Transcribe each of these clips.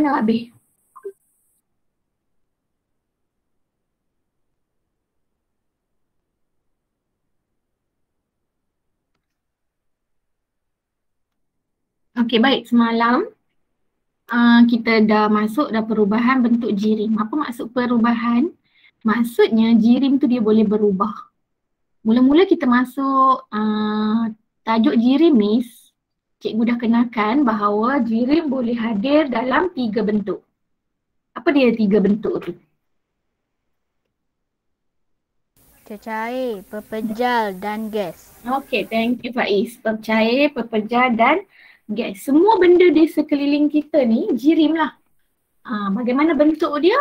mana habis? Okey, baik. Semalam kita dah masuk dah perubahan bentuk jirim. Apa maksud perubahan? Maksudnya jirim tu dia boleh berubah. Mula-mula kita masuk tajuk jirim ni, cikgu dah kenalkan bahawa jirim boleh hadir dalam 3 bentuk. Apa dia 3 bentuk tu? Cecair, pepejal dan gas. Okey, thank you Faiz. Percair, pepejal dan gas. Semua benda di sekeliling kita ni jirim lah. Bagaimana bentuk dia?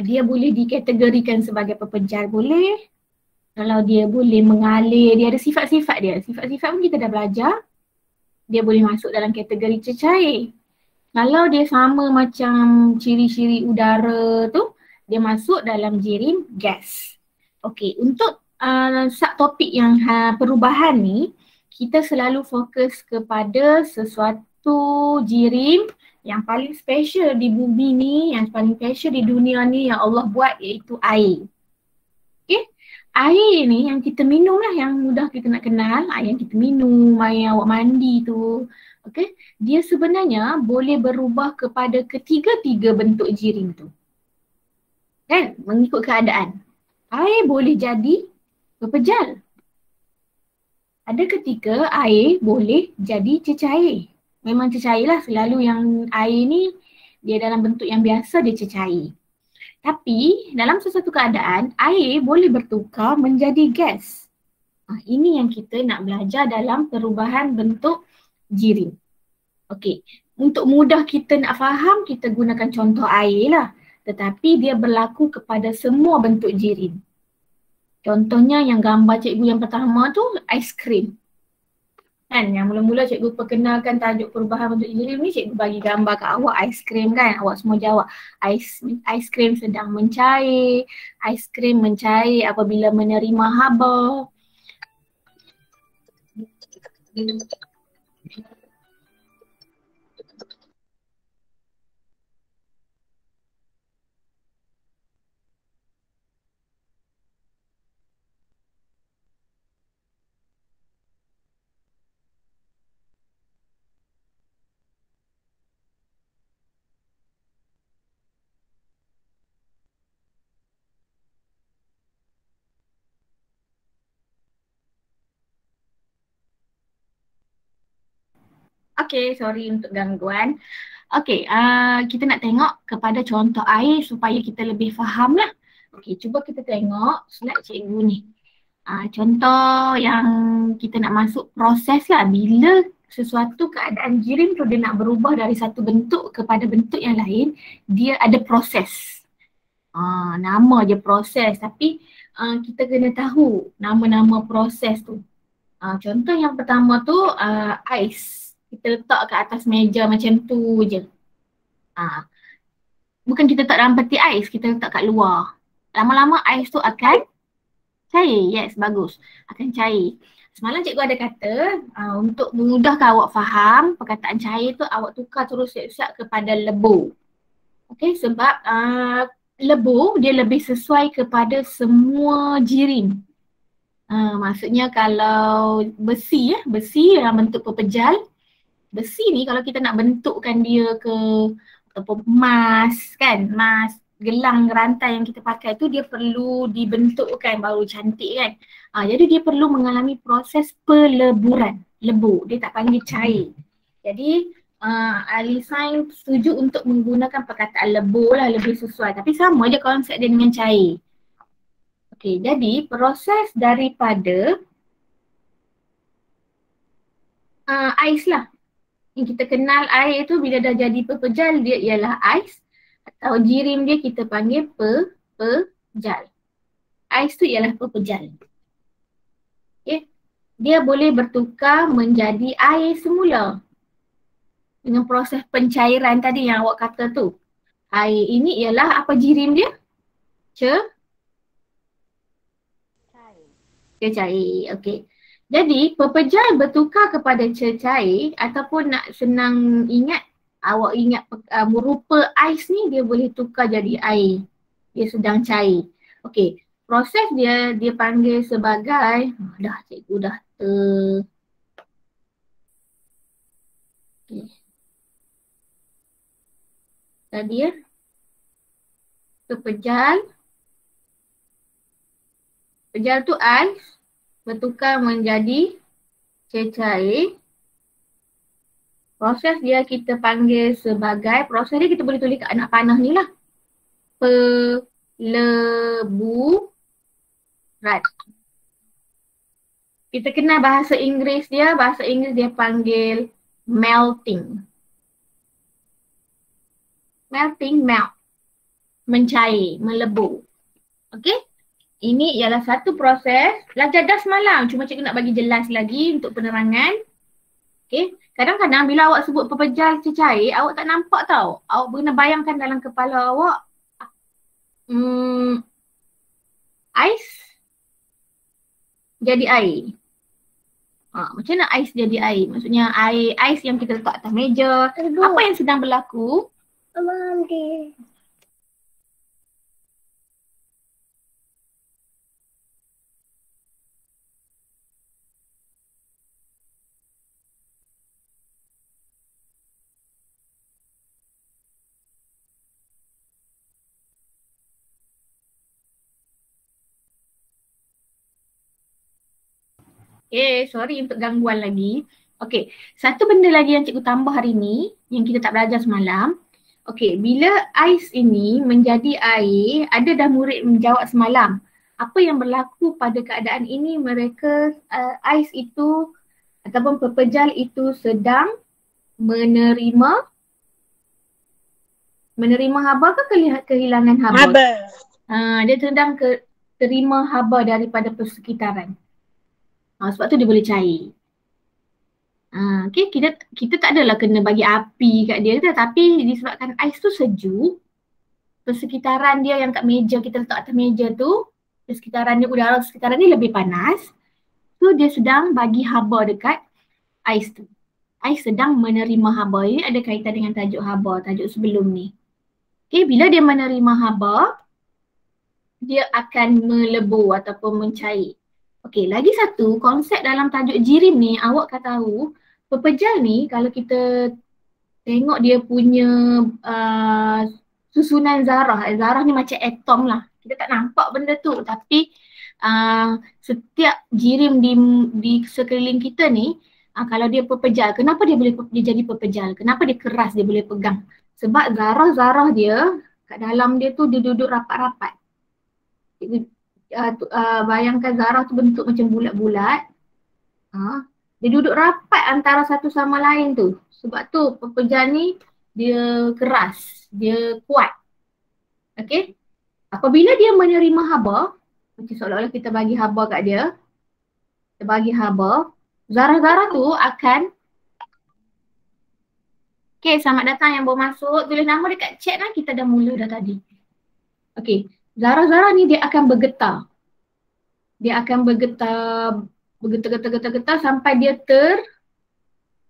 Dia boleh dikategorikan sebagai pepejal boleh. Kalau dia boleh mengalir, dia ada sifat-sifat dia. Sifat-sifat pun kita dah belajar. Dia boleh masuk dalam kategori cecair. Kalau dia sama macam ciri-ciri udara tu, dia masuk dalam jirim gas. Okey, untuk subtopik yang perubahan ni, kita selalu fokus kepada sesuatu jirim yang paling special di bumi ni, yang paling special di dunia ni yang Allah buat, iaitu air. Okay? Air ni yang kita minum lah, yang mudah kita nak kenal, air yang kita minum, air yang awak mandi tu. Okay? Dia sebenarnya boleh berubah kepada ketiga-tiga bentuk jirim tu. Kan? Mengikut keadaan. Air boleh jadi pepejal. Ada ketika air boleh jadi cecair. Memang cecair lah, selalu yang air ni dia dalam bentuk yang biasa dia cecair. Tapi dalam sesuatu keadaan air boleh bertukar menjadi gas. Ini yang kita nak belajar dalam perubahan bentuk jirim. Okey, untuk mudah kita nak faham kita gunakan contoh air lah. Tetapi dia berlaku kepada semua bentuk jirim. Contohnya yang gambar cikgu yang pertama tu aiskrim. Kan yang mula-mula cikgu perkenalkan tajuk perubahan bentuk jirim ni, cikgu bagi gambar kat awak aiskrim kan. Awak semua jawab aiskrim sedang mencair, aiskrim mencair apabila menerima haba. Okay, sorry untuk gangguan. Okay, kita nak tengok kepada contoh air supaya kita lebih faham lah. Okay, cuba kita tengok slide cikgu ni. Contoh yang kita nak masuk proses lah, bila sesuatu keadaan jirim tu dia nak berubah dari satu bentuk kepada bentuk yang lain, dia ada proses. Nama je proses, tapi kita kena tahu nama-nama proses tu. Contoh yang pertama tu ais. Kita letak kat atas meja macam tu je. Bukan kita letak dalam peti ais, kita letak kat luar. Lama-lama ais tu akan cair. Yes, bagus. Akan cair. Semalam cikgu ada kata untuk memudahkan awak faham perkataan cair tu, awak tukar terus siap-siap kepada lebu. Okay, sebab lebu dia lebih sesuai kepada semua jirim. Maksudnya kalau besi dalam bentuk pepejal, besi ni kalau kita nak bentukkan dia ke ataupun emas kan, emas, gelang rantai yang kita pakai tu dia perlu dibentukkan baru cantik kan. Jadi dia perlu mengalami proses peleburan, lebu, dia tak panggil cair. Jadi ahli sains setuju untuk menggunakan perkataan lebu lah, lebih sesuai. Tapi sama je konsep dia dengan cair. Okey, jadi proses daripada ais lah. Yang kita kenal air tu bila dah jadi pepejal dia ialah ais, atau jirim dia kita panggil pepejal. Ais tu ialah pepejal. Okay. Dia boleh bertukar menjadi air semula dengan proses pencairan tadi yang awak kata tu. Air ini ialah apa jirim dia? Cecair. Okey. Jadi pepejal bertukar kepada cecair, ataupun nak senang ingat, Awak ingat rupa ais ni dia boleh tukar jadi air. Dia sedang cair. Okey, proses dia panggil sebagai dah cikgu dah okay. Tadi ya. Pepejal. Pejal tu ais bertukar menjadi cecair. Proses dia kita panggil sebagai, proses dia kita boleh tulis kat anak panah ni lah. Peleburan. Kita kenal bahasa Inggeris dia panggil melting. Melting, melt. Mencair, melebur. Okey? Ini ialah satu proses. Belajar dah semalam. Cuma cikgu nak bagi jelas lagi untuk penerangan. Okey? Kadang-kadang bila awak sebut pepejal cecair, awak tak nampak tau. Awak kena bayangkan dalam kepala awak ais jadi air. Macam mana ais jadi air? Maksudnya air ais yang kita letak atas meja. Apa yang sedang berlaku? Sorry untuk gangguan lagi. Okey, satu benda lagi yang cikgu tambah hari ni yang kita tak belajar semalam. Okey, bila ais ini menjadi air, ada dah murid menjawab semalam. Apa yang berlaku pada keadaan ini, mereka ais itu ataupun pepejal itu sedang menerima haba ke kehilangan haba? Haba. Dia sedang terima haba daripada persekitaran. Sebab tu dia boleh cair. Okay, kita tak adalah kena bagi api kat dia, tapi disebabkan ais tu sejuk, persekitaran dia yang kat meja, kita letak atas meja tu, persekitaran dia, udara sekitaran dia lebih panas. So dia sedang bagi haba dekat ais tu. Ais sedang menerima haba. Ini ada kaitan dengan tajuk haba, tajuk sebelum ni. Okay, bila dia menerima haba, dia akan melebur ataupun mencair. Okey, lagi satu konsep dalam tajuk jirim ni, awak akan tahu pepejal ni kalau kita tengok dia punya susunan zarah. Zarah ni macam atom lah. Kita tak nampak benda tu, tapi setiap jirim di sekeliling kita ni, kalau dia pepejal, kenapa dia jadi pepejal? Kenapa dia keras, dia boleh pegang? Sebab zarah-zarah dia kat dalam dia tu dia duduk rapat-rapat. Bayangkan zarah tu bentuk macam bulat-bulat. Dia duduk rapat antara satu sama lain tu. Sebab tu pepejal ni dia keras, dia kuat. Okey? Apabila dia menerima haba, macam seolah-olah kita bagi haba kat dia, kita bagi haba, zarah-zarah tu akan selamat datang yang baru masuk. Tulis nama dekat chat lah, kita dah mula dah tadi. Okey. Zarah-zarah ni dia akan bergetar. Dia akan bergetar sampai dia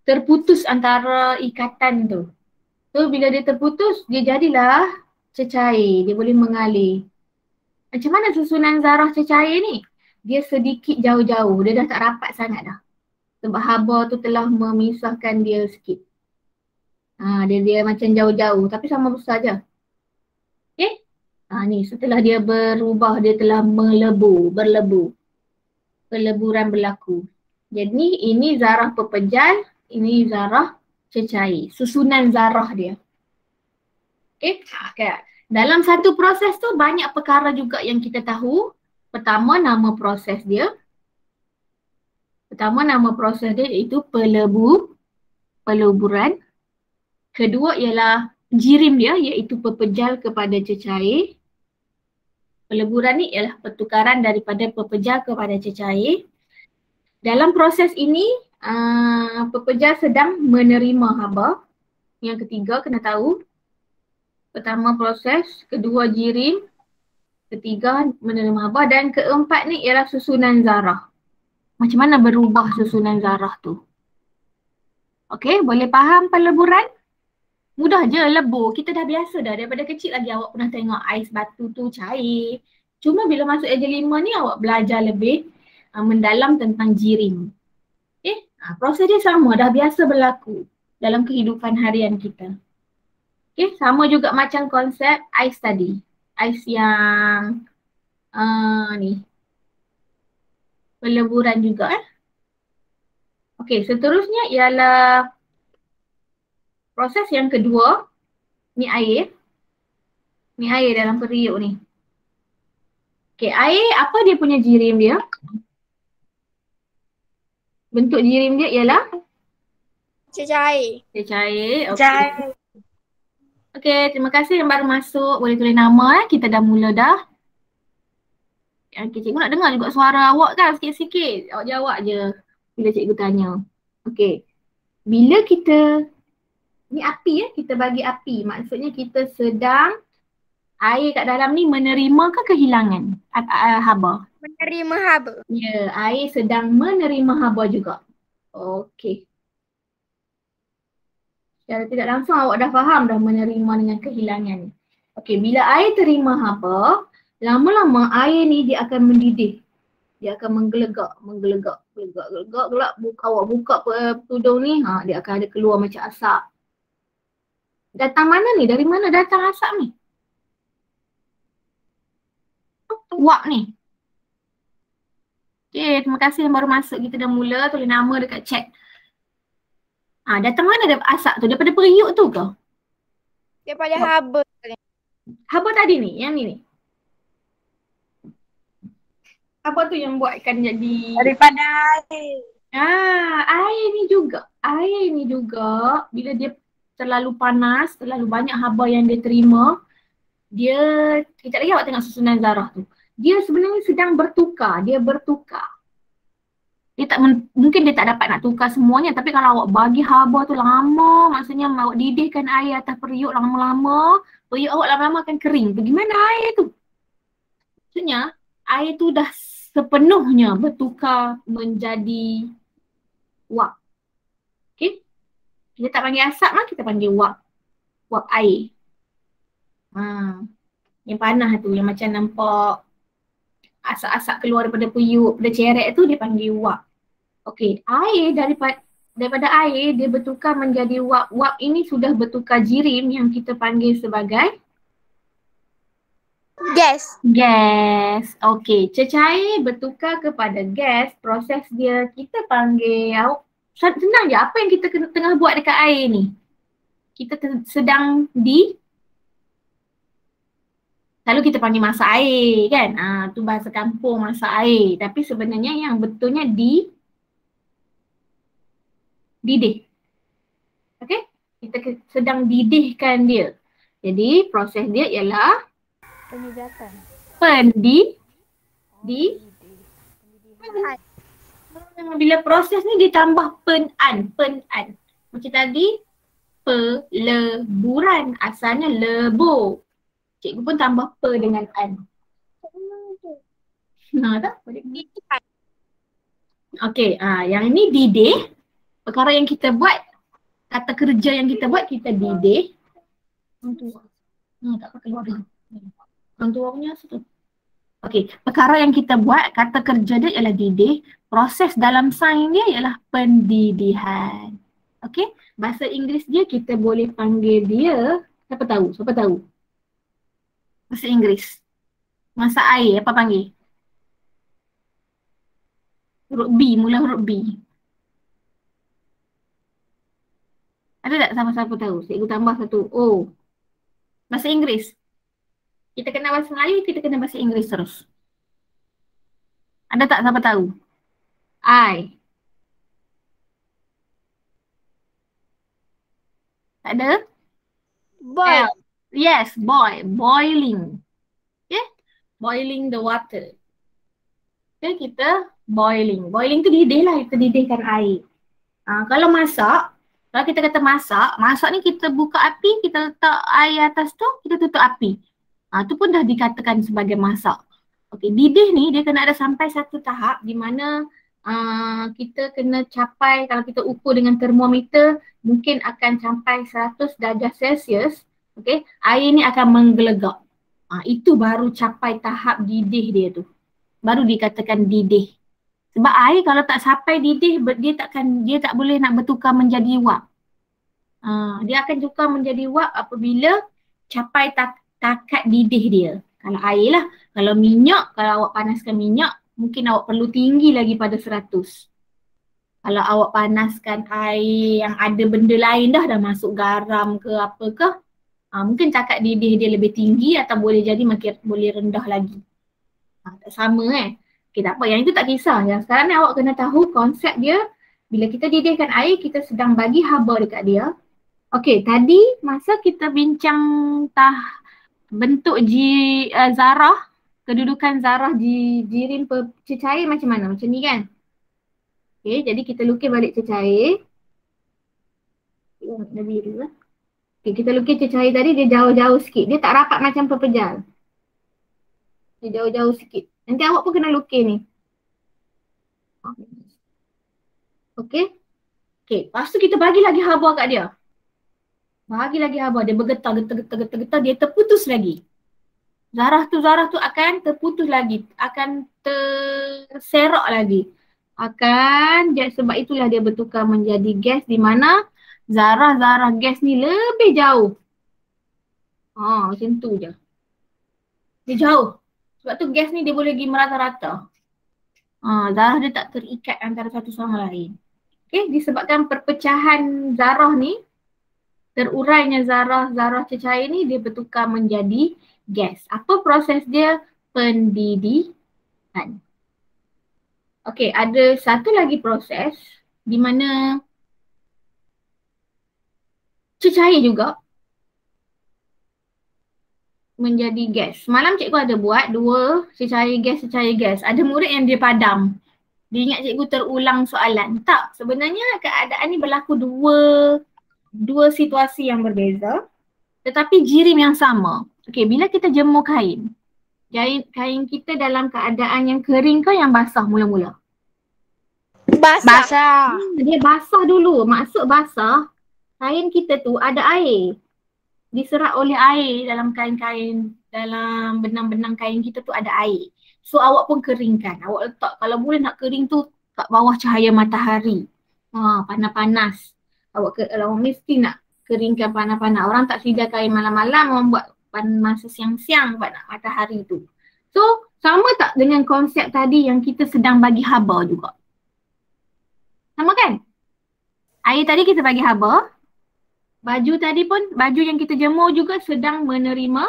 terputus antara ikatan tu. So bila dia terputus, dia jadilah cecair. Dia boleh mengalir. Macam mana susunan zarah cecair ni? Dia sedikit jauh-jauh. Dia dah tak rapat sangat dah. Sebab haba tu telah memisahkan dia sikit. Dia macam jauh-jauh tapi sama besar je. Okay? Ni setelah dia berubah, dia telah berlebur. Peleburan berlaku. Jadi ini zarah pepejal, ini zarah cecair. Susunan zarah dia. Okay? Dalam satu proses tu banyak perkara juga yang kita tahu. Pertama, nama proses dia. Iaitu peleburan. Kedua ialah jirim dia, iaitu pepejal kepada cecair. Peleburan ni ialah pertukaran daripada pepejal kepada cecair. Dalam proses ini, pepejal sedang menerima haba. Yang ketiga kena tahu. Pertama proses, kedua jirim, ketiga menerima haba, dan keempat ni ialah susunan zarah. Macam mana berubah susunan zarah tu? Okey, boleh faham peleburan? Mudah je, lebur. Kita dah biasa dah. Daripada kecil lagi awak pernah tengok ais batu tu cair. Cuma bila masuk AJ5 ni awak belajar lebih mendalam tentang jirim. Okay? Proses dia sama, dah biasa berlaku dalam kehidupan harian kita. Okay? Sama juga macam konsep ais tadi. Ais yang ni. Peleburan juga Okey, seterusnya ialah proses yang kedua. Ni air. Ni air dalam periuk ni. Okey, air apa dia punya jirim dia? Bentuk jirim dia ialah Cecair. cecair. Okey. Okey, terima kasih yang baru masuk. Boleh tulis nama Kita dah mula dah. Okey, cikgu nak dengar juga suara awak kan sikit-sikit. Awak jawab je bila cikgu tanya. Okey. Bila kita ni api kita bagi api. Maksudnya kita sedang air kat dalam ni menerima ke kehilangan haba? Menerima haba. Ya, air sedang menerima haba juga. Okey. Secara tidak langsung awak dah faham dah menerima dengan kehilangan. Okey, bila air terima haba, lama-lama air ni dia akan mendidih. Dia akan menggelegak. Gelak. Awak buka tudung ni, dia akan ada keluar macam asap. Datang mana ni? Dari mana datang asap ni? Wak ni. Okay, terima kasih yang baru masuk. Kita dah mula, tulis nama dekat chat. Datang mana asap tu? Daripada periuk tu ke? Daripada haba. Haba tadi ni, yang ni. Apa tu yang buatkan jadi? Daripada air. Air ni juga. Air ni juga bila dia terlalu panas, terlalu banyak haba yang dia terima, kejap lagi awak tengok susunan zarah tu. Dia sebenarnya sedang bertukar. Dia bertukar. Mungkin dia tak dapat nak tukar semuanya, tapi kalau awak bagi haba tu lama, maksudnya awak didihkan air atas periuk lama-lama, periuk awak lama-lama akan kering. Bagaimana air tu? Maksudnya air tu dah sepenuhnya bertukar menjadi wap. Okay? Kita tak panggil asap lah, kita panggil wap. Wap air. Yang panas tu, yang macam nampak asap-asap keluar daripada periuk, daripada cerek tu dia panggil wap. Okey, air daripada air dia bertukar menjadi wap. Wap ini sudah bertukar jirim yang kita panggil sebagai gas. Gas. Okey, cecair bertukar kepada gas. Proses dia kita panggil, senang je, apa yang kita tengah buat dekat air ni? Kita sedang selalu kita panggil masak air kan? Tu bahasa kampung, masak air. Tapi sebenarnya yang betulnya didih. Okey? Kita sedang didihkan dia. Jadi proses dia ialah Penyedatan. Bila proses ni ditambah penan. Macam tadi peleburan, asalnya lebur. Cikgu pun tambah dengan an. Tak? Okey, yang ini didih. Perkara yang kita buat, kata kerja yang kita buat, kita didih. Tak pakai luar dulu. Orang tua punya satu. Okey, perkara yang kita buat, kata kerja dia ialah didih. Proses dalam sains dia ialah pendidihan. Okey, bahasa Inggeris dia kita boleh panggil dia, siapa tahu? Bahasa Inggeris. Masak air, apa panggil? Huruf B, mula huruf B. Ada tak siapa-siapa tahu? Cikgu tambah satu O. Bahasa Inggeris. Kita kena bahasa Melayu, kita kena bahasa Inggeris terus. Ada tak siapa tahu? I. Tak ada? Boil. Yes, boiling. Okay? Boiling the water. Okay, kita boiling. Boiling tu didih lah, kita didihkan air. Kalau masak, kalau kita kata masak ni kita buka api, kita letak air atas tu, kita tutup api. Tu pun dah dikatakan sebagai masak. Okey, didih ni dia kena ada sampai satu tahap di mana kita kena capai, kalau kita ukur dengan termometer mungkin akan sampai 100 darjah Celsius. Okay, air ni akan menggelegak. Itu baru capai tahap didih dia tu. Baru dikatakan didih. Sebab air kalau tak sampai didih, dia tak boleh nak bertukar menjadi wap. Dia akan tukar menjadi wap apabila capai takat didih dia. Kalau air lah, kalau minyak, kalau awak panaskan minyak, mungkin awak perlu tinggi lagi pada 100. Kalau awak panaskan air yang ada benda lain dah masuk garam ke apa ke, mungkin takat didih dia lebih tinggi atau boleh jadi makin boleh rendah lagi. Tak sama Okay, tak apa, yang itu tak kisah. Yang sekarang ni awak kena tahu konsep dia, bila kita didihkan air, kita sedang bagi haba dekat dia. Okay, tadi masa kita bincang bentuk zarah, kedudukan zarah di jirim cecair macam mana? Macam ni kan? Okay, jadi kita lukis balik cecair. Dah biru lah. Okay, kita lukis cecair tadi, dia jauh-jauh sikit. Dia tak rapat macam pepejal. Dia jauh-jauh sikit. Nanti awak pun kena lukis ni. Okay. Okay, lepas tu kita bagi lagi haba kat dia. Bagi lagi haba, dia bergetar, getar, dia terputus lagi. Zarah tu akan terputus lagi, akan terserak lagi. Sebab itulah dia bertukar menjadi gas di mana zarah-zarah gas ni lebih jauh. Macam tu je. Dia jauh. Sebab tu gas ni dia boleh pergi merata-rata. Zarah dia tak terikat antara satu sama lain. Okay, disebabkan perpecahan zarah ni, terurainya zarah-zarah cecair ni, dia bertukar menjadi gas. Apa proses dia? Pendidihan. Okay, ada satu lagi proses di mana cecair juga menjadi gas. Semalam cikgu ada buat 2 cecair gas. Ada murid yang dia padam. Dia ingat cikgu terulang soalan. Tak, sebenarnya keadaan ni berlaku dua situasi yang berbeza, tetapi jirim yang sama. Okay, bila kita jemur kain kita dalam keadaan yang kering ke yang basah mula-mula? Basah. Dia basah dulu. Maksud basah, kain kita tu ada air. Diserap oleh air dalam kain-kain, dalam benang-benang kain kita tu ada air. So awak pun keringkan. Awak letak, kalau boleh nak kering tu kat bawah cahaya matahari. Panas-panas. Awak mesti nak keringkan panas-panas. Orang tak sedia kain malam-malam, orang buat masa siang-siang buat nak matahari tu. So sama tak dengan konsep tadi yang kita sedang bagi haba juga? Sama kan? Air tadi kita bagi haba. Baju tadi pun, baju yang kita jemur juga sedang menerima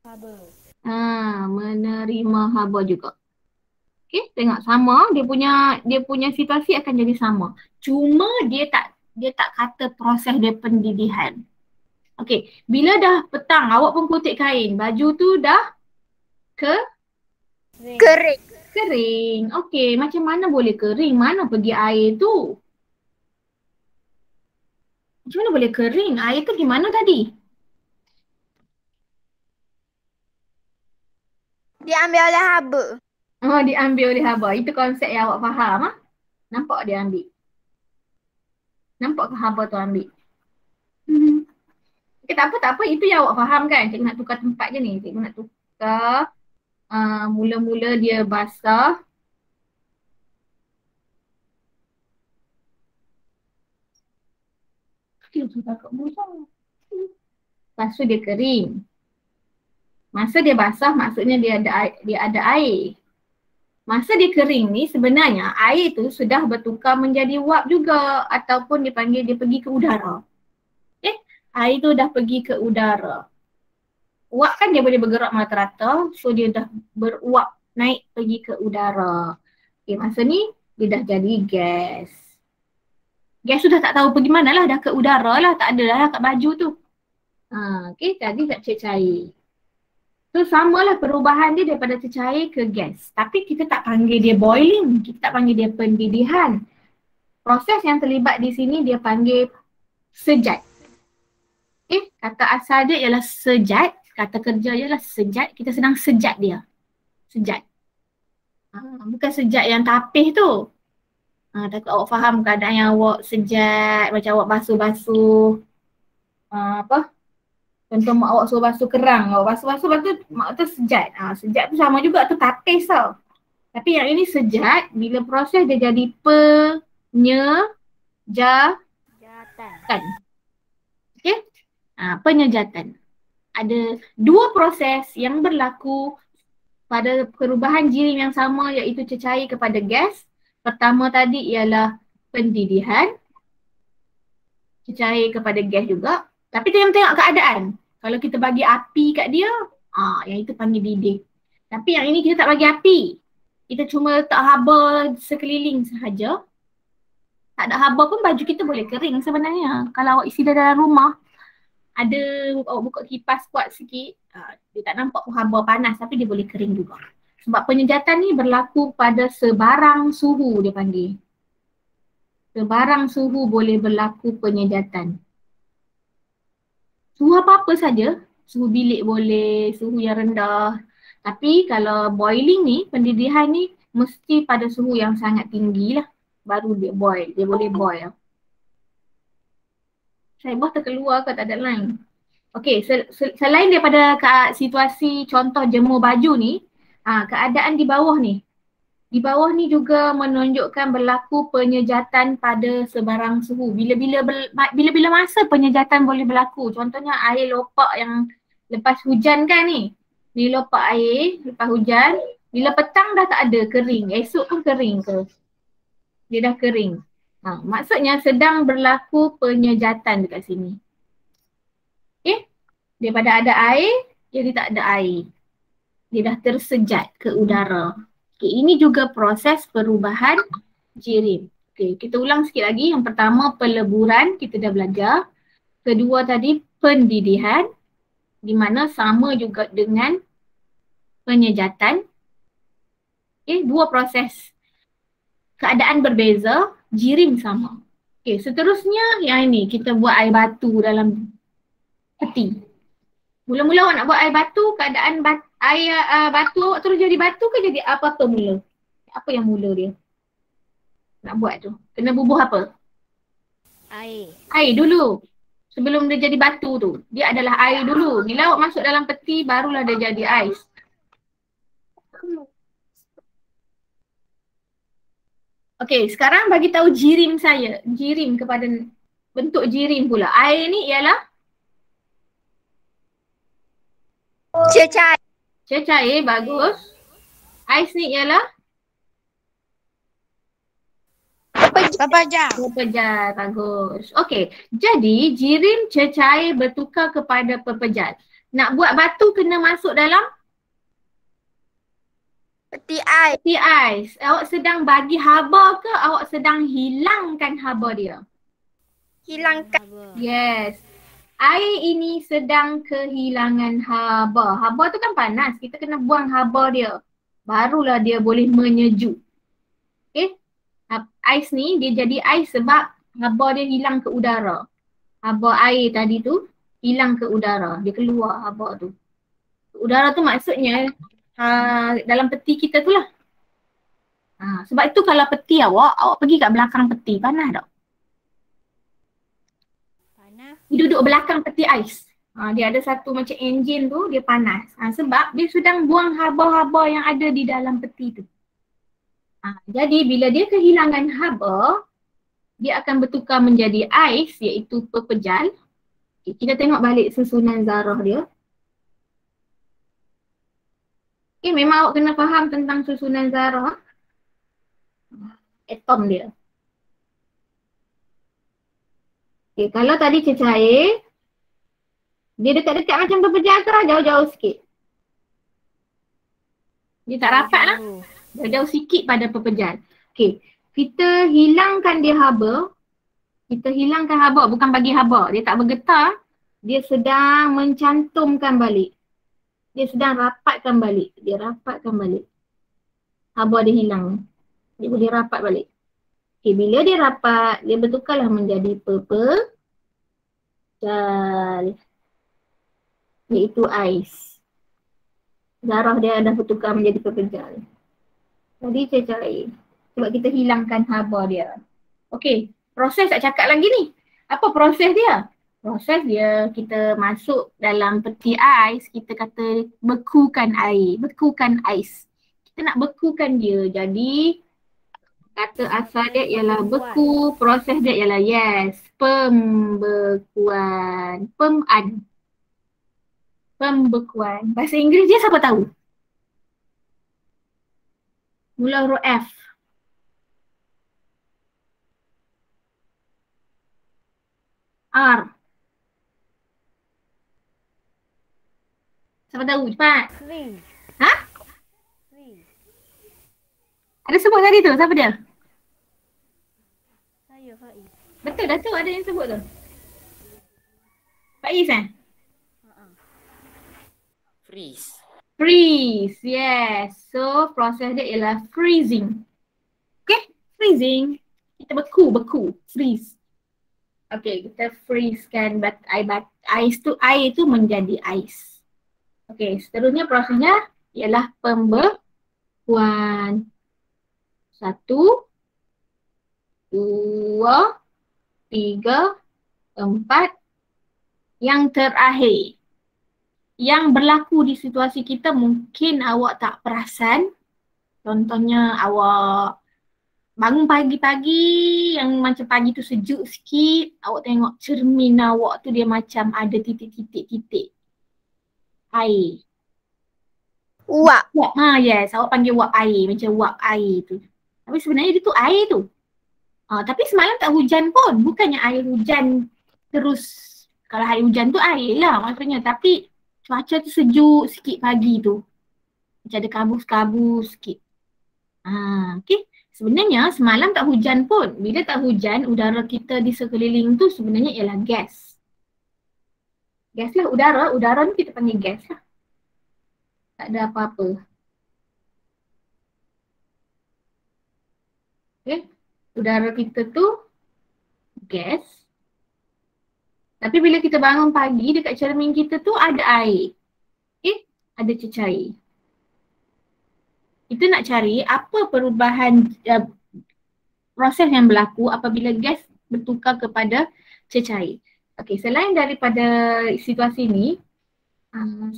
haba. Menerima haba juga. Okay, tengok sama, dia punya situasi akan jadi sama. Cuma dia tak kata proses dia pendidihan. Okay, bila dah petang awak pun kutip kain, baju tu dah kering. Okay, macam mana boleh kering? Mana pergi air tu? Macam mana boleh kering? Air tu gimana tadi? Diambil oleh haba. Diambil oleh haba. Itu konsep yang awak faham. Nampak dia ambil? Nampak ke haba tu ambil? Okay, tak apa. Itu yang awak faham kan? Cikgu nak tukar tempat je ni. Cikgu nak tukar. Mula-mula dia basah. Lepas tu dia kering. Masa dia basah maksudnya dia ada air. Masa dia kering ni sebenarnya air tu sudah bertukar menjadi wap juga ataupun dia pergi ke udara. Air tu dah pergi ke udara. Wap kan dia boleh bergerak merata-rata, so dia dah beruap naik pergi ke udara. Okay, masa ni dia dah jadi gas. Gas tu dah tak tahu pergi mana lah, dah ke udara lah, tak ada lah kat baju tu. Okay, tadi kat cecair. So samalah perubahan dia daripada cecair ke gas. Tapi kita tak panggil dia boiling, kita tak panggil dia pendidihan. Proses yang terlibat di sini dia panggil sejat. Okay, kata asal dia ialah sejat, kata kerja ialah sejat, kita sedang sejat dia. Sejat. Bukan sejat yang tapih tu. Takut awak faham keadaan yang awak sejat, macam awak basuh-basuh. Apa? Contoh mak awak suruh basuh kerang, awak basuh-basuh, lepas tu mak tu sejat. Sejat tu sama juga tu tapis tau. Tapi yang ini sejat, bila proses dia jadi penyejatan. Okey? Penyejatan. Ada dua proses yang berlaku pada perubahan jirim yang sama, iaitu cecair kepada gas. Pertama tadi ialah pendidihan. Cecair kepada gas juga. Tapi tengok keadaan. Kalau kita bagi api kat dia, yang itu panggil didih. Tapi yang ini kita tak bagi api. Kita cuma letak haba sekeliling sahaja. Tak ada haba pun baju kita boleh kering sebenarnya. Kalau awak isi dalam rumah, ada awak buka kipas kuat sikit, dia tak nampak pun haba panas tapi dia boleh kering juga. Sebab penyejatan ni berlaku pada sebarang suhu dia panggil. Sebarang suhu boleh berlaku penyejatan. Suhu apa-apa saja, suhu bilik boleh, suhu yang rendah. Tapi kalau boiling ni, pendidihan ni mesti pada suhu yang sangat tinggi lah. Baru dia boil, dia boleh boil. Saya buat terkeluar ke tak ada line. Okey, selain daripada situasi contoh jemur baju ni, keadaan di bawah ni. Di bawah ni juga menunjukkan berlaku penyejatan pada sebarang suhu. Bila-bila masa penyejatan boleh berlaku. Contohnya air lopak yang lepas hujan kan ni. Bila lopak air lepas hujan, bila petang dah tak ada, kering. Esok pun kering ke? Dia dah kering. Maksudnya sedang berlaku penyejatan dekat sini. Okay? Daripada ada air, jadi tak ada air. Dia dah tersejat ke udara. Okay, ini juga proses perubahan jirim. Okay, kita ulang sikit lagi. Yang pertama peleburan, kita dah belajar. Kedua tadi pendidihan, di mana sama juga dengan penyejatan. Okay, dua proses. Keadaan berbeza, jirim sama. Okay, seterusnya yang ini, kita buat air batu dalam peti. Mula-mula awak nak buat air batu, keadaan air batu awak terus jadi batu ke jadi apa-apa mula? Apa yang mula dia? Nak buat tu. Kena bubuh apa? Air. Air dulu. Sebelum dia jadi batu tu. Dia adalah air dulu. Bila awak masuk dalam peti, barulah dia jadi ais. Okey, sekarang bagi tahu jirim saya. Jirim kepada bentuk jirim pula. Air ni ialah Cecair. cecair, bagus. Ais ni ialah Pepejal. pepejal, bagus. Okey, jadi jirim cecair bertukar kepada pepejal. Nak buat batu kena masuk dalam Peti air. peti ais. Awak sedang bagi haba ke awak sedang hilangkan haba dia? Hilangkan. Yes. Air ini sedang kehilangan haba. Haba tu kan panas. Kita kena buang haba dia. Barulah dia boleh menyejuk. Okay. Ais ni dia jadi ais sebab haba dia hilang ke udara. Haba air tadi tu hilang ke udara. Dia keluar haba tu. Udara tu maksudnya dalam peti kita tu lah. Sebab itu kalau peti awak pergi kat belakang peti, panas tak? Dia duduk belakang peti ais. Dia ada satu macam enjin tu, dia panas. Sebab dia sedang buang haba-haba yang ada di dalam peti tu. Jadi bila dia kehilangan haba, dia akan bertukar menjadi ais iaitu pepejal. Okay, kita tengok balik susunan zarah dia. Okay, memang awak kena faham tentang susunan zarah. Atom dia. Okay, kalau tadi cecair, dia dekat-dekat macam pepejal ke jauh-jauh sikit? Dia tak rapat lah. Jauh-jauh sikit pada pepejal. Okay, kita hilangkan dia haba. Kita hilangkan haba, bukan bagi haba. Dia tak bergetar. Dia sedang mencantumkan balik. Dia sedang rapatkan balik. Dia rapatkan balik. Haba dia hilang. Dia boleh rapat balik. Okay, bila dia rapat, dia bertukarlah menjadi pepejal. Iaitu ais. Zarah dia dah bertukar menjadi pepejal. Jadi cecair. Sebab kita hilangkan haba dia. Okey, proses tak cakap lagi ni. Apa proses dia? Proses dia kita masuk dalam peti ais, kita kata bekukan air, bekukan ais. Kita nak bekukan dia. Jadi kata asal dia ialah beku, proses dia ialah yes, pembekuan, pembekuan. Bahasa Inggeris dia siapa tahu? Mula huruf F. R. Siapa tahu? Cepat. Freeze. Ha? Freeze. Ada sebut tadi tu? Siapa dia? Saya Faiz. Betul dah tu, ada yang sebut tu. Faiz eh? Freeze. Freeze. Yes. So proses dia ialah freezing. Okay? Freezing. Kita beku. Freeze. Okay, kita freezekan ais tu menjadi ais. Okay, seterusnya prosesnya ialah pembekuan. 1, 2, 3, 4. Yang terakhir. Yang berlaku di situasi kita mungkin awak tak perasan. Contohnya awak bangun pagi-pagi yang macam pagi tu sejuk sikit. Awak tengok cermin awak tu dia macam ada titik-titik air. Uap. Ha yes, awak panggil wap air, macam wap air tu. Tapi sebenarnya dia tu air tu. Tapi semalam tak hujan pun. Bukannya air hujan terus. Kalau air hujan tu air lah maksudnya. Tapi cuaca tu sejuk sikit pagi tu. Macam ada kabus-kabus sikit. Okay. Sebenarnya semalam tak hujan pun. Bila tak hujan, udara kita di sekeliling tu sebenarnya ialah gas. Gas lah udara. Udara ni kita panggil gas lah. Tak ada apa-apa. Okay. Udara kita tu gas. Tapi bila kita bangun pagi dekat cermin kita tu ada air. Okay. Ada cecair. Kita nak cari apa perubahan proses yang berlaku apabila gas bertukar kepada cecair. Okey, selain daripada situasi ni,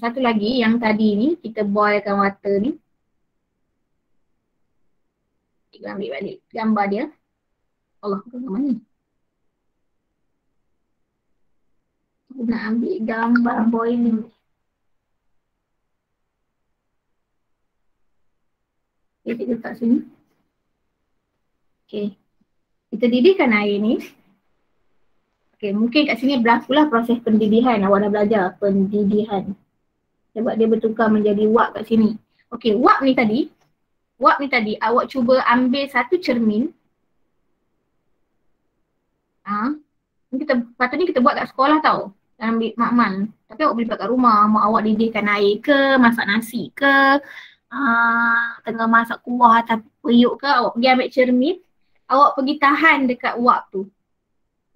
satu lagi yang tadi ni kita boilkan water ni. Kita ambil balik gambar dia. Allah, gambar ni. Aku nak ambil gambar boiling. Okay, kita letak sini. Okay. Kita didihkan air ni. Okay, mungkin kat sini berlakulah proses pendidihan. Awak dah belajar pendidihan. Sebab dia bertukar menjadi wap kat sini. Okay, wap ni tadi awak cuba ambil satu cermin. Patutnya kita buat kat sekolah tau. Ambil makmal. Tapi awak boleh buat kat rumah. Mak awak didihkan air ke, masak nasi ke. Tengah masak kuah atau periuk ke, awak pergi ambil cermin, awak pergi tahan dekat wap tu.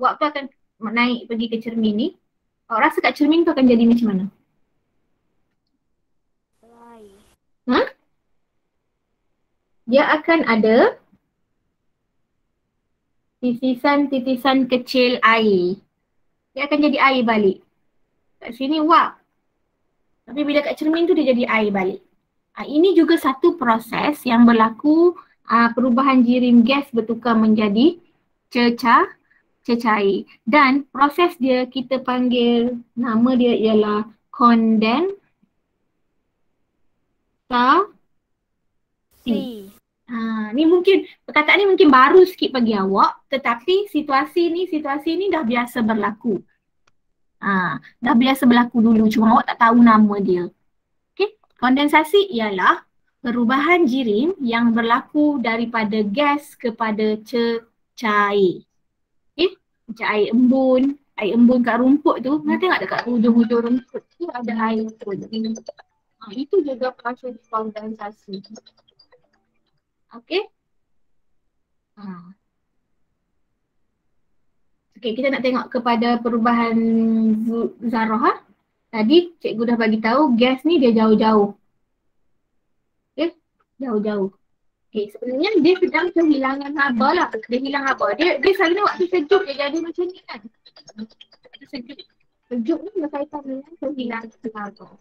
Wap tu akan naik pergi ke cermin ni. Awak rasa kat cermin tu akan jadi macam mana? Dia akan ada titisan-titisan kecil air. Dia akan jadi air balik. Kat sini wap. Tapi bila kat cermin tu dia jadi air balik. Ini juga satu proses yang berlaku perubahan jirim gas bertukar menjadi cecair. Dan proses dia kita panggil, nama dia ialah kondensasi. Ni mungkin, perkataan ni mungkin baru sikit bagi awak, tetapi situasi ni dah biasa berlaku. Dah biasa berlaku dulu, cuma awak tak tahu nama dia. Kondensasi ialah perubahan jirim yang berlaku daripada gas kepada cecair. Okay? Macam air embun kat rumput tu, nak tengok dekat hujung-hujung rumput tu ada air tu. Itu juga proses kondensasi. Okay? Okay, kita nak tengok kepada perubahan zarah. Tadi cikgu dah bagi tahu gas ni dia jauh-jauh. Okay, jauh-jauh. Okay, sebenarnya dia sedang kehilangan haba lah. Dia hilang haba. Dia selalunya waktu sejuk dia jadi macam ni kan. Waktu sejuk. Sejuk ni berkaitan dengan kehilangan haba.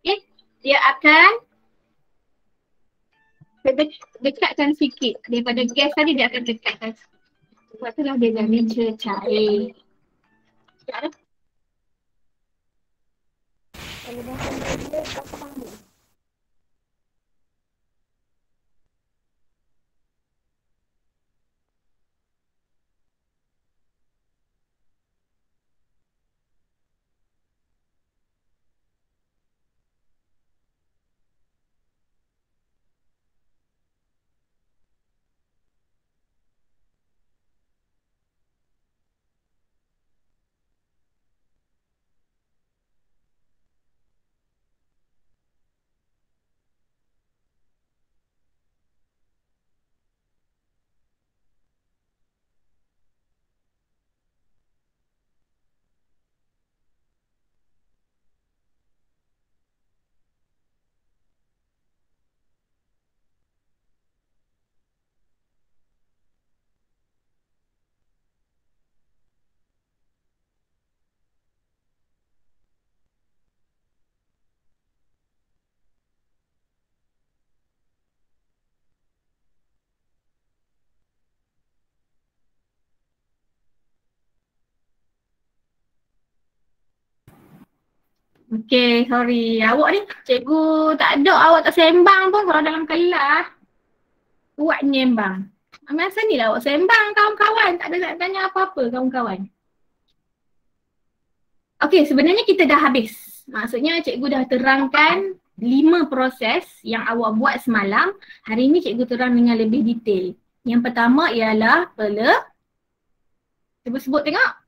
Okay, dia akan dekatkan sikit. Daripada gas tadi dia akan dekatkan sikit. Sebab itulah dia jadi cecair. Tak ada. Kalau macam dia tak faham. Okay, sorry. Awak ni cikgu tak ada, awak tak sembang pun kalau dalam kelas. Buat nyembang. Masa ni lah awak sembang kawan-kawan. Tak ada nak tanya apa-apa kawan-kawan. Okay, sebenarnya kita dah habis. Maksudnya cikgu dah terangkan 5 proses yang awak buat semalam. Hari ni cikgu terang dengan lebih detail. Yang pertama ialah sebut tengok.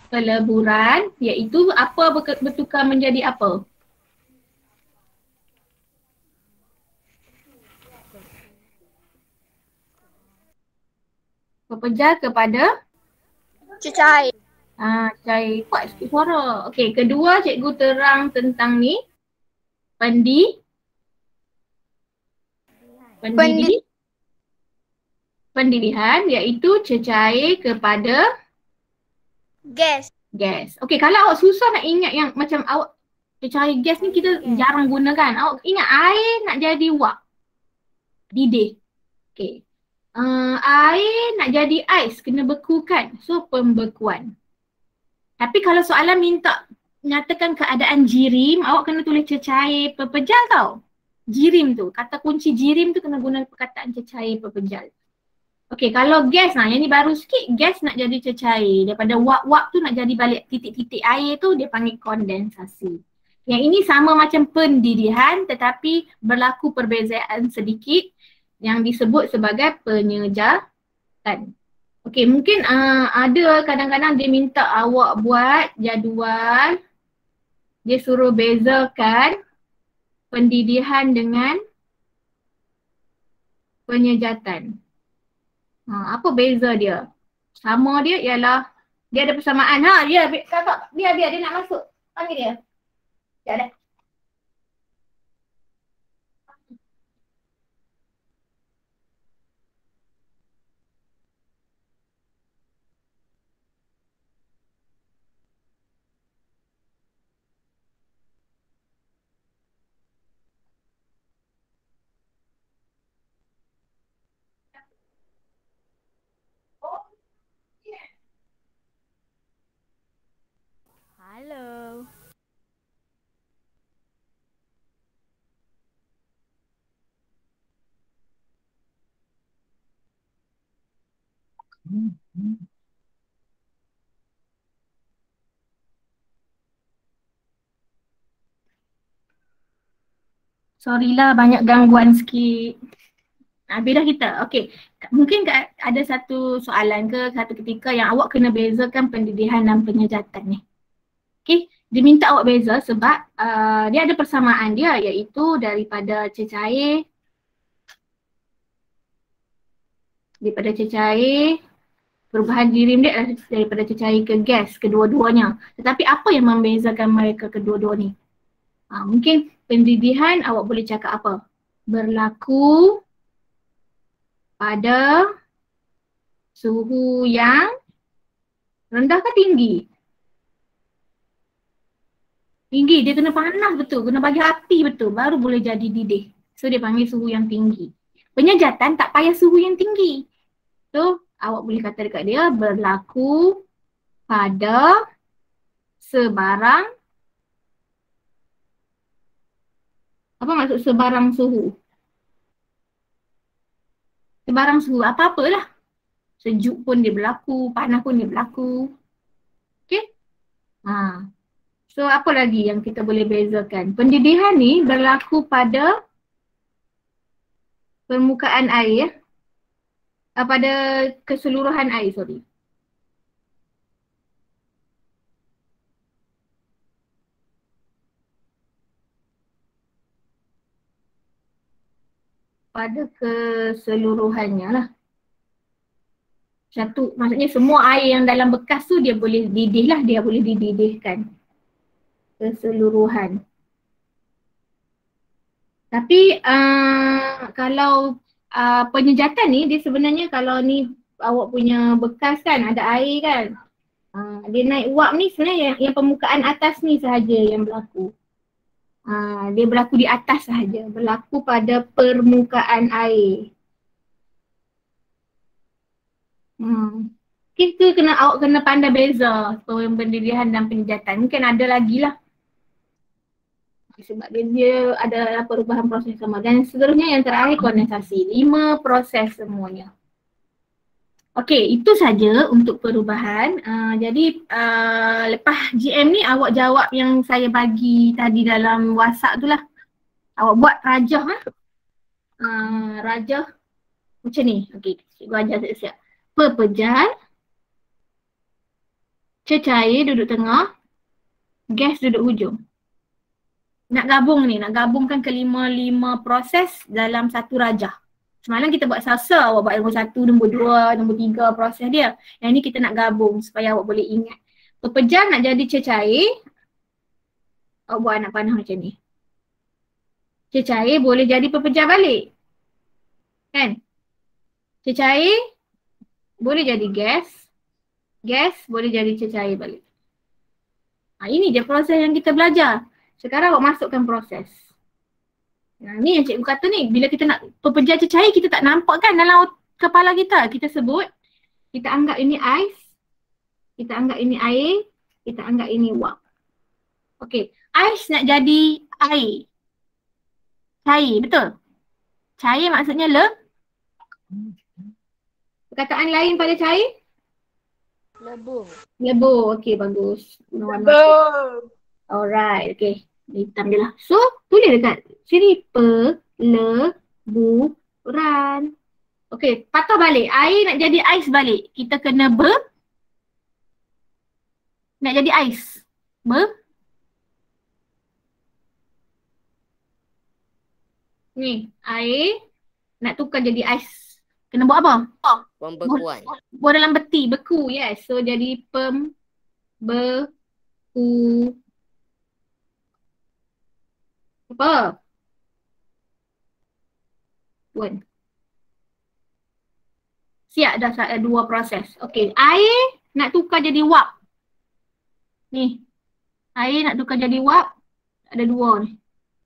Peleburan, iaitu apa bertukar menjadi apa? Berpecah kepada Cecair. Cair. Kuat sikit suara. Okey, kedua cikgu terang tentang ni. Pendilihan, iaitu cecair kepada Gas. gas. Okey, kalau awak susah nak ingat yang macam awak cecair gas ni kita jarang gunakan. Awak ingat air nak jadi wak. Didih. Okey. Air nak jadi ais, kena bekukan. So, pembekuan. Tapi kalau soalan minta nyatakan keadaan jirim, awak kena tulis cecair pepejal tau. Jirim tu, kata kunci jirim tu kena guna perkataan cecair pepejal. Okey, kalau gas yang ni baru sikit, gas nak jadi cecair. Daripada wap-wap tu nak jadi balik titik-titik air tu, dia panggil kondensasi. Yang ini sama macam pendidih tetapi berlaku perbezaan sedikit yang disebut sebagai penyejatan. Okey, mungkin ada kadang-kadang dia minta awak buat jadual. Dia suruh bezakan pendidihan dengan penyejatan. Apa beza dia? Sama dia ialah dia ada persamaan. Kakak, biar dia nak masuk. Panggil dia. Sekejap dah. Halo. Sorry lah, banyak gangguan sikit. Habis dah kita. Okey. Mungkin ada satu soalan ke satu ketika yang awak kena bezakan pendidihan dan penyejatan ni. Okey. Dia minta awak beza sebab dia ada persamaan dia iaitu daripada cecair perubahan jirim dia adalah daripada cecair ke gas kedua-duanya. Tetapi apa yang membezakan mereka kedua-dua ni? Mungkin pendidihan awak boleh cakap apa? Berlaku pada suhu yang rendah ke tinggi? Tinggi, dia kena panas betul, kena bagi api betul, baru boleh jadi didih. So dia panggil suhu yang tinggi. Penyejatan tak payah suhu yang tinggi. So awak boleh kata dekat dia berlaku pada sebarang, apa maksud sebarang suhu? Sebarang suhu apa-apalah. Sejuk pun dia berlaku, panas pun dia berlaku. Okay? So apa lagi yang kita boleh bezakan? Pendidihan ni berlaku pada permukaan air, pada keseluruhan air, sorry. Pada keseluruhannya lah. Satu, maksudnya semua air yang dalam bekas tu dia boleh didih lah, dia boleh dididihkan. Keseluruhan. Tapi kalau penyejatan ni dia sebenarnya kalau ni awak punya bekas kan, ada air kan. Dia naik uap ni sebenarnya yang permukaan atas ni sahaja yang berlaku. Dia berlaku di atas sahaja, berlaku pada permukaan air. Kita awak kena pandai beza pendidihan dan penyejatan. Mungkin ada lagi lah. Sebab dia ada perubahan proses sama. Dan seterusnya yang terakhir kondensasi. 5 proses semuanya. Okey, itu saja untuk perubahan. Jadi lepas GM ni awak jawab yang saya bagi tadi dalam WhatsApp tu lah. Awak buat rajah lah. Rajah macam ni. Okey, cikgu ajar siap-siap. Pepejal, cecair duduk tengah, gas duduk hujung. Nak gabungkan kelima-lima proses dalam satu rajah. Semalam kita buat salsa, awak buat nombor 1, nombor 2, nombor 3 proses dia. Yang ni kita nak gabung supaya awak boleh ingat. Pepejal nak jadi cecair, awak buat anak panah macam ni. Cecair boleh jadi pepejal balik. Kan? Cecair boleh jadi gas. Gas boleh jadi cecair balik. Ini je proses yang kita belajar. Sekarang awak masukkan proses. Ni yang cikgu kata ni, bila kita nak pepejal cecair kita tak nampak kan dalam kepala kita. Kita sebut, kita anggap ini ais, kita anggap ini air, kita anggap ini wap. Okey, ais nak jadi air. Cair, betul? Cair maksudnya perkataan lain pada cair? Lebur. Lebur, okey bagus. Lebur. Alright, okay. Hitam je lah. So, tulis dekat sini peleburan. Okay, patah balik. Air nak jadi ais balik. Kita kena nak jadi ais. Ni, air nak tukar jadi ais. Kena buat apa? Pembekuan. Buat dalam peti, beku. Yes. So, jadi beku. Apa? Siap dah ada 2 proses. Okey, air nak tukar jadi wap. Ni. Air nak tukar jadi wap. Ada 2 ni.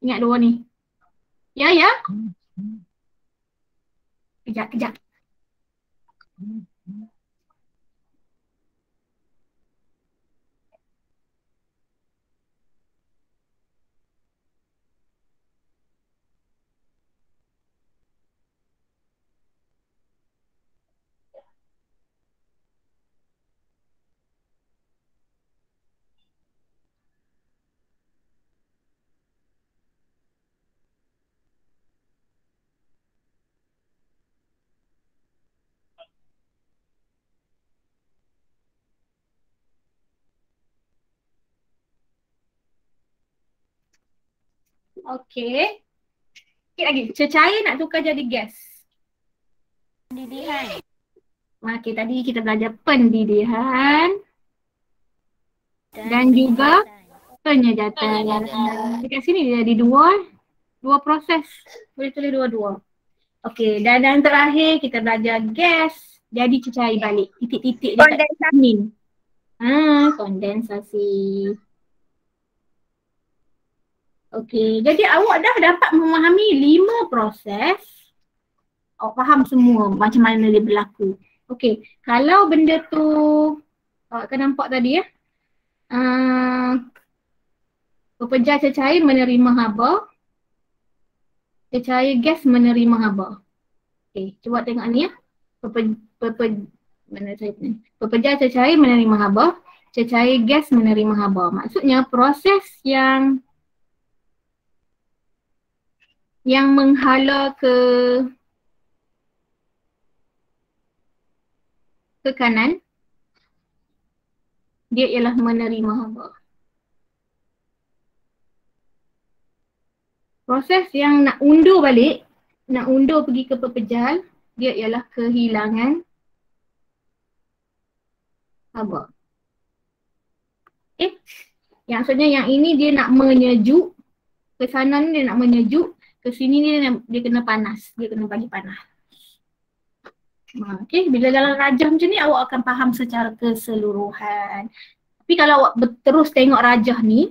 Ingat 2 ni. Ya, ya. Kejap. Okey. Sikit lagi. Cecair nak tukar jadi gas. Pendidihan. Okey, tadi kita belajar pendidihan dan juga Penyejatan. Dekat sini dia ada dua proses. Boleh tulis dua-dua. Okey, dan yang terakhir kita belajar gas jadi cecair balik. Titik-titik dekat sini. Kondensasi. Okey, jadi awak dah dapat memahami 5 proses. Awak faham semua macam mana dia berlaku. Okey, kalau benda tu awak akan nampak tadi ya. Pepejal cecair menerima haba. Cecair gas menerima haba. Okey, cuba tengok ni ya. Pepejal cecair menerima haba. Cecair gas menerima haba. Maksudnya proses yang menghala ke kanan, dia ialah menerima haba. Proses yang nak undur balik, nak undur pergi ke pepejal, dia ialah kehilangan haba. Yang maksudnya yang ini dia nak menyejuk, ke sana ni dia nak menyejuk, ke sini dia kena panas, dia kena bagi panas. Okey, bila dalam rajah macam ni awak akan faham secara keseluruhan. Tapi kalau awak terus tengok rajah ni,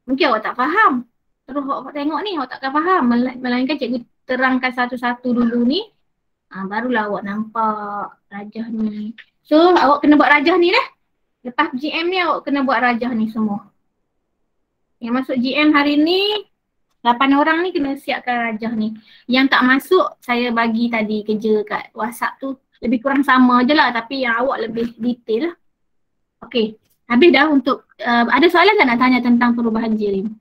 mungkin awak tak faham. Terus awak tengok ni awak takkan faham. Melainkan cikgu terangkan satu-satu dulu ni, barulah awak nampak rajah ni. So awak kena buat rajah ni dah. Lepas GM ni awak kena buat rajah ni semua. Yang masuk GM hari ni 8 orang ni kena siapkan rajah ni. Yang tak masuk saya bagi tadi kerja kat WhatsApp tu. Lebih kurang sama je lah tapi yang awak lebih detail lah. Okey, habis dah untuk ada soalan tak nak tanya tentang perubahan jirim?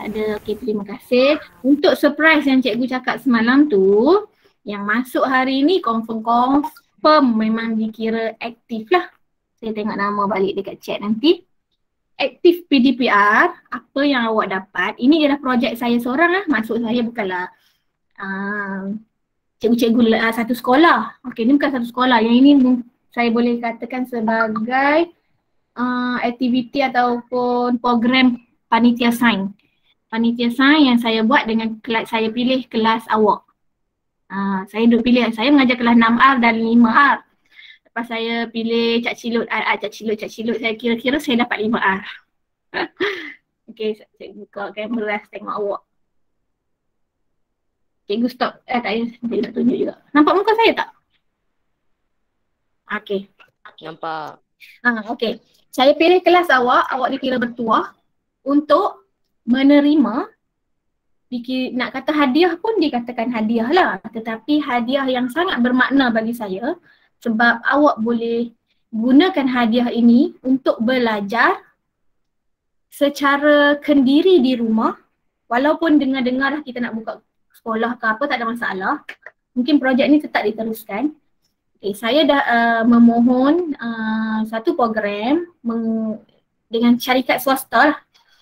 Tak ada. Okey, terima kasih. Untuk surprise yang cikgu cakap semalam tu, yang masuk hari ni confirm memang dikira aktif lah. Saya tengok nama balik dekat chat nanti. Aktif PDPR, apa yang awak dapat, ini adalah projek saya seorang lah. Maksud saya bukanlah cikgu-cikgu satu sekolah. Okey, ni bukan satu sekolah. Yang ini saya boleh katakan sebagai aktiviti ataupun program panitia sains. Panitia sains yang saya buat dengan kelas, saya pilih kelas awak. Saya duk pilih, saya mengajar kelas 6R dan 5R. Lepas saya pilih Cak Cilut, saya kira-kira saya dapat 5R. Okey, saya buka kamera tengok awak. Cikgu stop, tak payah, saya nak tunjuk juga. Nampak muka saya tak? Okey. Nampak. Okey. Saya pilih kelas awak dikira bertuah untuk menerima, nak kata hadiah pun dikatakan hadiah lah. Tetapi hadiah yang sangat bermakna bagi saya sebab awak boleh gunakan hadiah ini untuk belajar secara kendiri di rumah. Walaupun dengar-dengar kita nak buka sekolah ke apa, tak ada masalah. Mungkin projek ni tetap diteruskan. Okay, saya dah memohon satu program dengan syarikat swasta lah.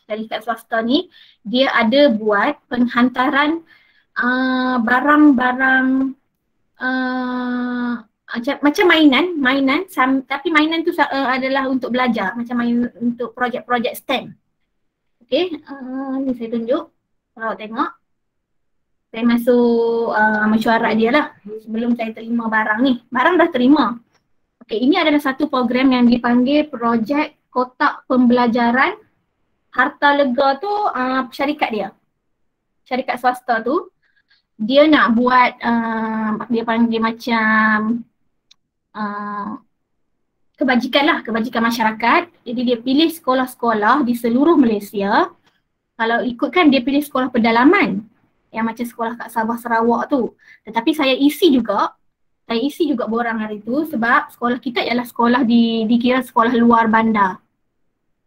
Syarikat swasta ni dia ada buat penghantaran barang-barang macam mainan tapi mainan tu adalah untuk belajar, macam main untuk projek-projek STEM. Okey, ni saya tunjuk. Kalau tengok, saya masuk mesyuarat dia lah sebelum saya terima barang ni. Barang dah terima. Okey, ini adalah satu program yang dipanggil projek kotak pembelajaran harta lega tu. Syarikat dia, syarikat swasta tu, dia nak buat dia panggil macam kebajikan lah, kebajikan masyarakat. Jadi dia pilih sekolah-sekolah di seluruh Malaysia. Kalau ikutkan dia pilih sekolah pedalaman yang macam sekolah kat Sabah Sarawak tu. Tetapi saya isi juga borang hari tu sebab sekolah kita ialah sekolah dikira sekolah luar bandar.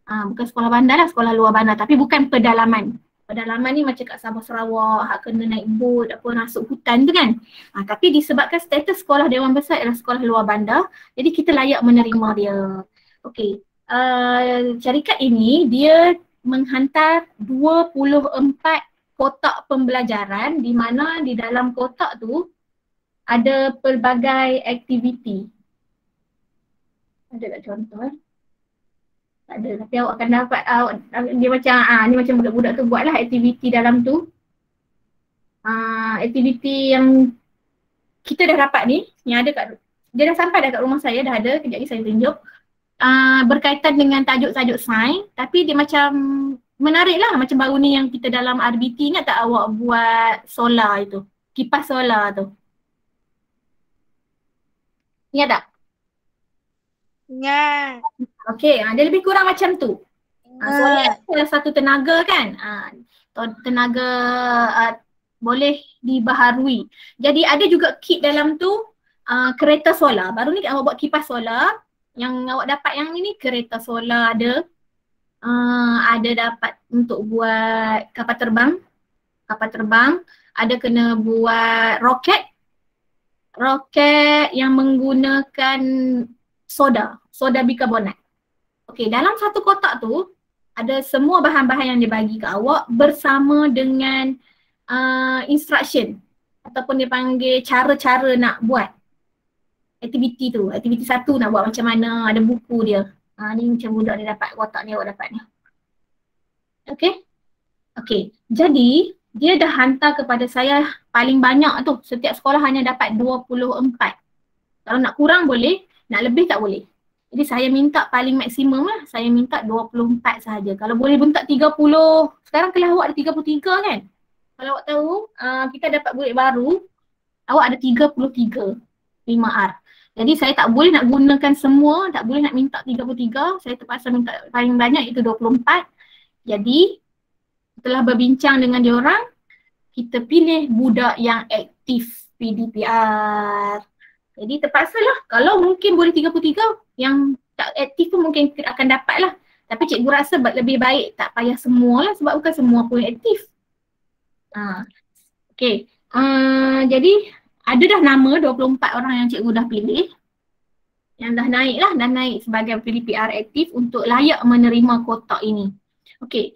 Bukan sekolah bandar lah, sekolah luar bandar tapi bukan pedalaman. Pedalaman ni macam kat Sabah Sarawak, kena naik bot, apa masuk hutan tu kan. Tapi disebabkan status sekolah Dewan Besar ialah sekolah luar bandar, jadi kita layak menerima dia. Okey, syarikat ini dia menghantar 24 kotak pembelajaran di mana di dalam kotak tu ada pelbagai aktiviti. Ada tak contoh? Tak ada. Tapi awak akan dapat, dia macam, ni macam budak-budak tu buatlah aktiviti dalam tu. Aktiviti yang kita dah dapat ni, yang ada dia dah sampai dah kat rumah saya, dah ada, kejap lagi saya tunjuk. Berkaitan dengan tajuk-tajuk sains, tapi dia macam menarik lah, macam baru ni yang kita dalam RBT, ingat tak awak buat solar itu, kipas solar tu? Ingat tak? Ingat. Okey, dia lebih kurang macam tu. Solar adalah satu tenaga kan, tenaga boleh dibaharui. Jadi ada juga kit dalam tu, kereta solar. Baru ni awak buat kipas solar, yang awak dapat yang ni kereta solar ada. Ada dapat untuk buat kapal terbang, ada kena buat roket yang menggunakan soda bikarbonat. Okey, dalam satu kotak tu ada semua bahan-bahan yang dibagi ke awak bersama dengan instruction ataupun dia panggil cara-cara nak buat aktiviti tu. Aktiviti satu nak buat macam mana, ada buku dia. Ni macam budak ni dapat, kotak ni awak dapat ni. Okey, jadi dia dah hantar kepada saya paling banyak tu. Setiap sekolah hanya dapat 24. Kalau nak kurang boleh, nak lebih tak boleh. Jadi saya minta paling maksimum lah, saya minta 24 sahaja. Kalau boleh minta 30, sekarang kelas awak ada 33 kan? Kalau awak tahu, kita dapat murid baru, awak ada 33 5R. Jadi saya tak boleh nak gunakan semua, tak boleh nak minta 33, saya terpaksa minta paling banyak iaitu 24. Jadi setelah berbincang dengan diorang, kita pilih budak yang aktif PDPR. Jadi terpaksalah, kalau mungkin boleh 33, yang tak aktif pun mungkin akan dapat lah. Tapi cikgu rasa lebih baik tak payah semua lah sebab bukan semua pun aktif. Okey, jadi ada dah nama 24 orang yang cikgu dah pilih. Yang dah naik sebagai PDPR aktif untuk layak menerima kotak ini. Okey,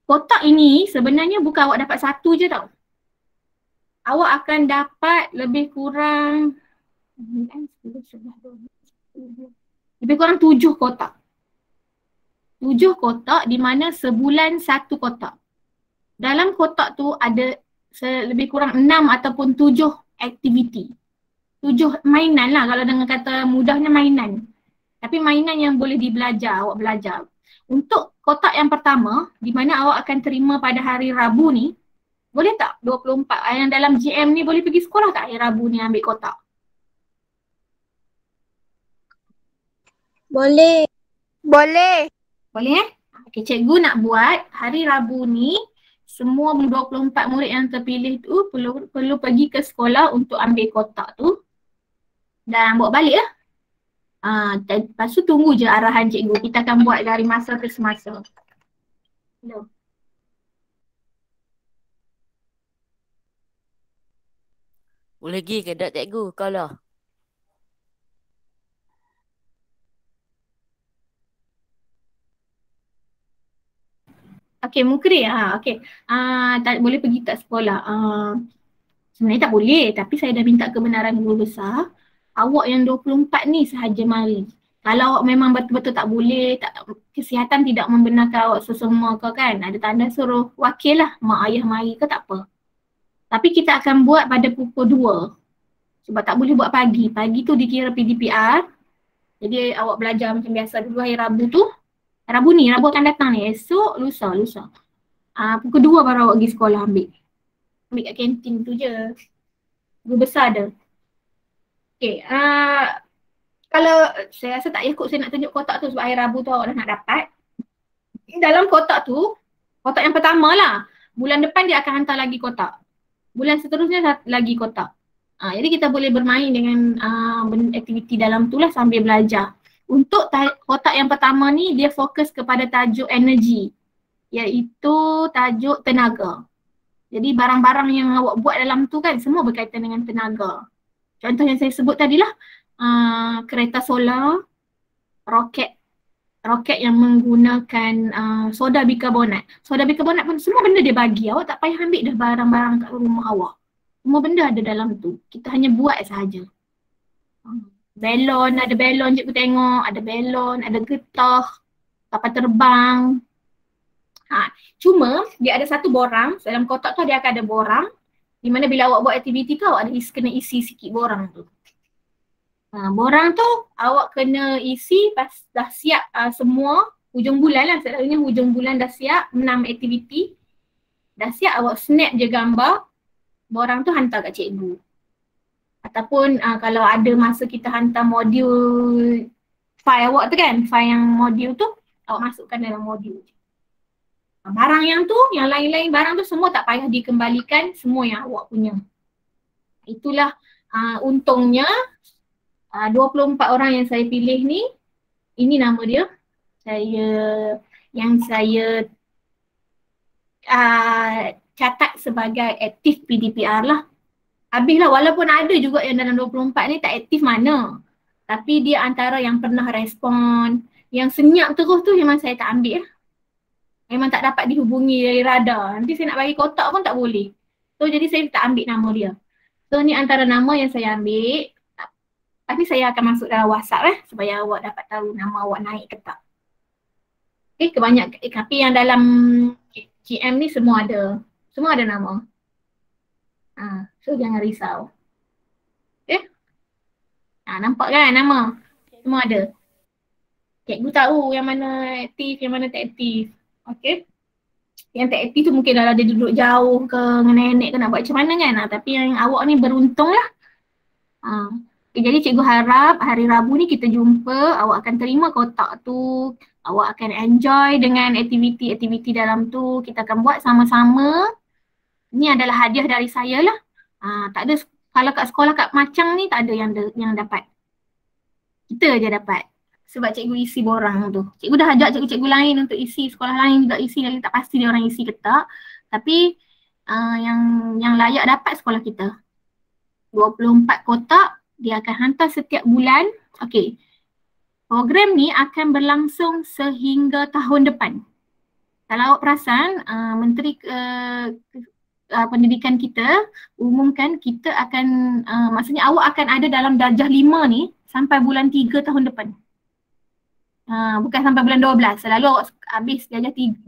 kotak ini sebenarnya bukan awak dapat satu je tau. Awak akan dapat lebih kurang 7 kotak. 7 kotak di mana sebulan satu kotak. Dalam kotak tu ada lebih kurang 6 ataupun 7 aktiviti. 7 mainan lah, kalau dengan kata mudahnya mainan. Tapi mainan yang boleh awak belajar. Untuk kotak yang pertama, di mana awak akan terima pada hari Rabu ni, boleh tak 24 yang dalam GM ni boleh pergi sekolah tak hari Rabu ni ambil kotak? Boleh. Boleh. Boleh Okey, cikgu nak buat hari Rabu ni semua 24 murid yang terpilih tu perlu pergi ke sekolah untuk ambil kotak tu dan bawa balik lah. Lepas tu tunggu je arahan cikgu. Kita akan buat dari masa ke semasa. Hello. Boleh pergi ke tak cikgu? Kau lah. Okey, Mukri. Okey. Tak boleh pergi tak sekolah. Sebenarnya tak boleh, tapi saya dah minta kebenaran guru besar. Awak yang 24 ni sahaja mari. Kalau awak memang betul-betul tak boleh, kesihatan tidak membenarkan awak sesama ke kan, ada tanda suruh wakil lah, mak ayah mari ke tak apa. Tapi kita akan buat pada pukul 2. Sebab tak boleh buat pagi. Pagi tu dikira PDPR. Jadi awak belajar macam biasa dulu hari Rabu tu. Rabu akan datang ni. Esok, lusa. Pukul 2 baru awak pergi sekolah ambil. Ambil kat kantin tu je. Guru besar ada. Okay. Kalau saya rasa tak payah kot saya nak tunjuk kotak tu sebab hari Rabu tu awak dah nak dapat. Dalam kotak tu, kotak yang pertama lah. Bulan depan dia akan hantar lagi kotak. Bulan seterusnya lagi kotak. Jadi kita boleh bermain dengan aktiviti dalam tu lah sambil belajar. Untuk kotak yang pertama ni dia fokus kepada tajuk energi. Iaitu tajuk tenaga. Jadi barang-barang yang awak buat dalam tu kan semua berkaitan dengan tenaga. Contoh yang saya sebut tadilah kereta solar, roket yang menggunakan soda bikarbonat. Soda bikarbonat pun semua benda dia bagi. Awak tak payah ambil dah barang-barang kat rumah awak. Semua benda ada dalam tu. Kita hanya buat sahaja. Ada belon cikgu tengok, ada belon, ada getah. kapal terbang. Cuma dia ada satu borang, dalam kotak tu dia akan ada borang di mana bila awak buat aktiviti tu awak kena isi sikit borang tu. Borang tu awak kena isi pas dah siap semua hujung bulan lah, selalunya hujung bulan dah siap 6 aktiviti. Dah siap awak snap je gambar borang tu hantar kat cikgu. Ataupun kalau ada masa kita hantar modul file awak tu kan, file yang modul tu awak masukkan dalam modul. Barang yang tu, yang lain-lain barang tu semua tak payah dikembalikan, semua yang awak punya. Itulah untungnya 24 orang yang saya pilih ni, ini nama dia. Saya catat sebagai aktif PDPR lah. Habislah, walaupun ada juga yang dalam 24 ni tak aktif mana. Tapi dia antara yang pernah respon, yang senyap terus tu memang saya tak ambil lah. Memang tak dapat dihubungi dari radar. Nanti saya nak bagi kotak pun tak boleh. So jadi saya tak ambil nama dia. So ni antara nama yang saya ambil. Tapi saya akan masuk dalam WhatsApp supaya awak dapat tahu nama awak naik ke tak. Okay, kebanyakan. Tapi yang dalam GM ni semua ada. Semua ada nama. So jangan risau. Okay. Nampak kan nama? Semua ada. Cikgu tahu yang mana aktif, yang mana tak aktif. Okay. Yang tak aktif tu mungkin kalau dia duduk jauh ke nenek ke nak buat macam mana kan. Tapi yang awak ni beruntung lah. Jadi cikgu harap hari Rabu ni kita jumpa, awak akan terima kotak tu, awak akan enjoy dengan aktiviti-aktiviti dalam tu, kita akan buat sama-sama. Ini adalah hadiah dari saya lah. Tak ada, kalau kat sekolah kat Macang ni tak ada yang dapat. Kita je dapat. Sebab cikgu isi borang tu. Cikgu dah ajak cikgu-cikgu lain untuk isi, sekolah lain juga isi, lagi tak pasti dia orang isi ke tak. Tapi yang layak dapat sekolah kita. 24 kotak. Dia akan hantar setiap bulan. Okey. Program ni akan berlangsung sehingga tahun depan. Kalau awak perasan, Menteri Pendidikan kita umumkan kita akan, maksudnya awak akan ada dalam darjah 5 ni sampai bulan 3 tahun depan. Bukan sampai bulan 12. Selalu awak habis darjah 5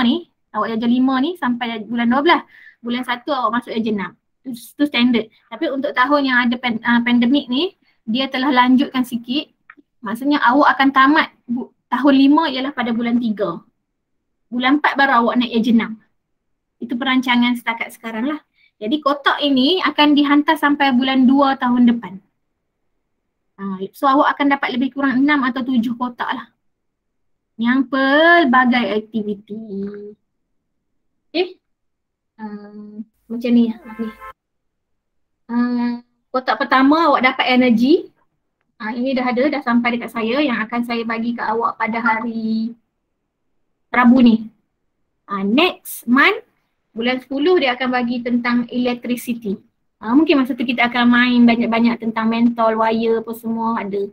ni, awak darjah 5 ni sampai bulan 12. Bulan 1 awak masuk darjah 6. Itu standard. Tapi untuk tahun yang ada pandemik ni, dia telah lanjutkan sikit. Maksudnya awak akan tamat tahun 5 ialah pada bulan 3. Bulan 4 baru awak naik darjah 6. Itu perancangan setakat sekarang lah. Jadi kotak ini akan dihantar sampai bulan 2 tahun depan. So awak akan dapat lebih kurang 6 atau 7 kotak lah. Yang pelbagai aktiviti. Okay. Macam ni. Kotak pertama awak dapat energi. Ini dah sampai dekat saya yang akan saya bagi ke awak pada hari Rabu ni. Next month, bulan 10 dia akan bagi tentang electricity. Mungkin masa tu kita akan main banyak-banyak tentang mental, wire apa semua ada.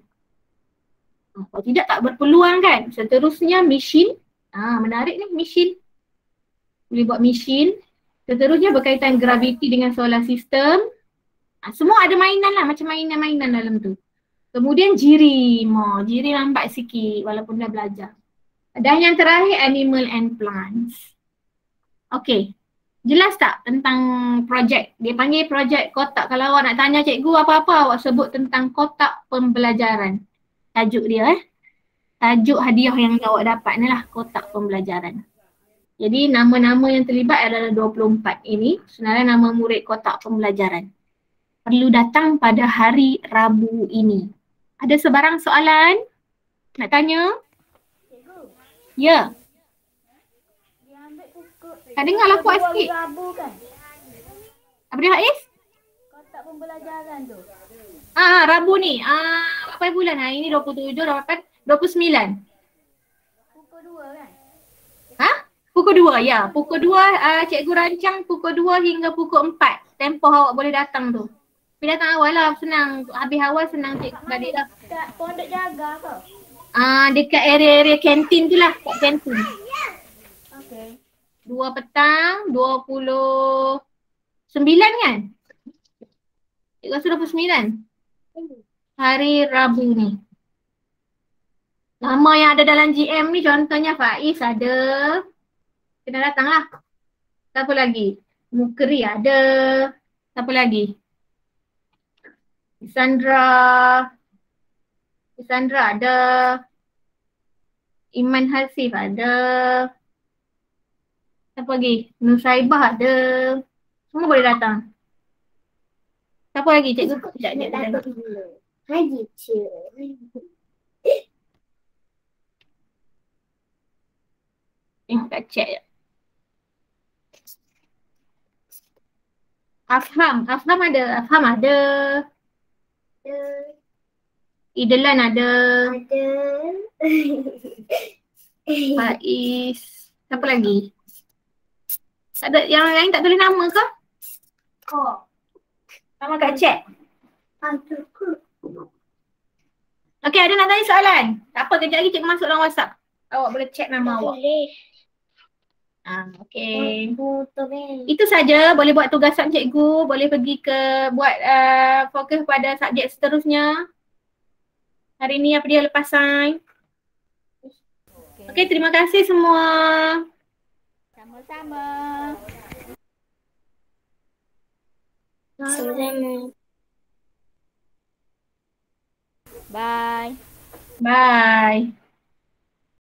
Kalau tidak tak berpeluang kan. Seterusnya mesin. Menarik ni mesin. Boleh buat mesin. Seterusnya berkaitan graviti dengan solar system. Semua ada mainan lah, macam mainan-mainan dalam tu. Kemudian jirim. Jirim lambat sikit walaupun dah belajar. Dan yang terakhir animal and plants. Okay. Jelas tak tentang projek? Dia panggil projek kotak. Kalau awak nak tanya cikgu apa-apa, awak sebut tentang kotak pembelajaran. Tajuk dia Tajuk hadiah yang awak dapat ni lah, kotak pembelajaran. Jadi nama-nama yang terlibat adalah 24 ini. Sebenarnya nama murid kotak pembelajaran. Perlu datang pada hari Rabu ini. Ada sebarang soalan? Nak tanya? Cikgu. Ya. Dia ambil pokok. Tak dengar lah kuat sikit. Rabu kan? Apa dia Haiz? Kotak pembelajaran tu. Rabu ni. Apa bulan? Ini 27, 28, 29. Pukul 2 kan? Pukul 2, ya. Pukul 2, cikgu rancang pukul 2 hingga pukul 4. Tempoh awak boleh datang tu. Tapi datang awal lah, senang. Habis awal senang cikgu balik dah. Dekat pondok jaga ke? Dekat area-area kantin tu lah, kat kantin. Okey. 2 petang, 29 kan? Cikgu rasa 29. Hari Rabu ni. Nama yang ada dalam GM ni contohnya Faiz ada. Kena datanglah. Siapa lagi? Mukri ada. Siapa lagi? Sandra. Sandra ada. Iman Hasif ada. Siapa lagi? Nusaibah ada. Semua boleh datang. Siapa lagi cikgu? Sekejap, Nak sekejap. takut dulu. Haji je. Kita check je. Afham ada. Afham ada. Idelan ada. Ada. Faiz. Siapa lagi? Tak ada, yang lain tak tulis nama ke? Kok. Nama kat chat. Aduh ku. Okey, ada nak tanya soalan? Tak apa, kejap lagi cikgu masuk dalam WhatsApp. Awak boleh check nama awak. Boleh. Okey. Betul kan. Itu saja, boleh buat tugasan cikgu, boleh pergi ke buat fokus pada subjek seterusnya. Hari ni apa dia lepasan. Okey, terima kasih semua. Sama-sama. Sama-sama. Bye. Bye.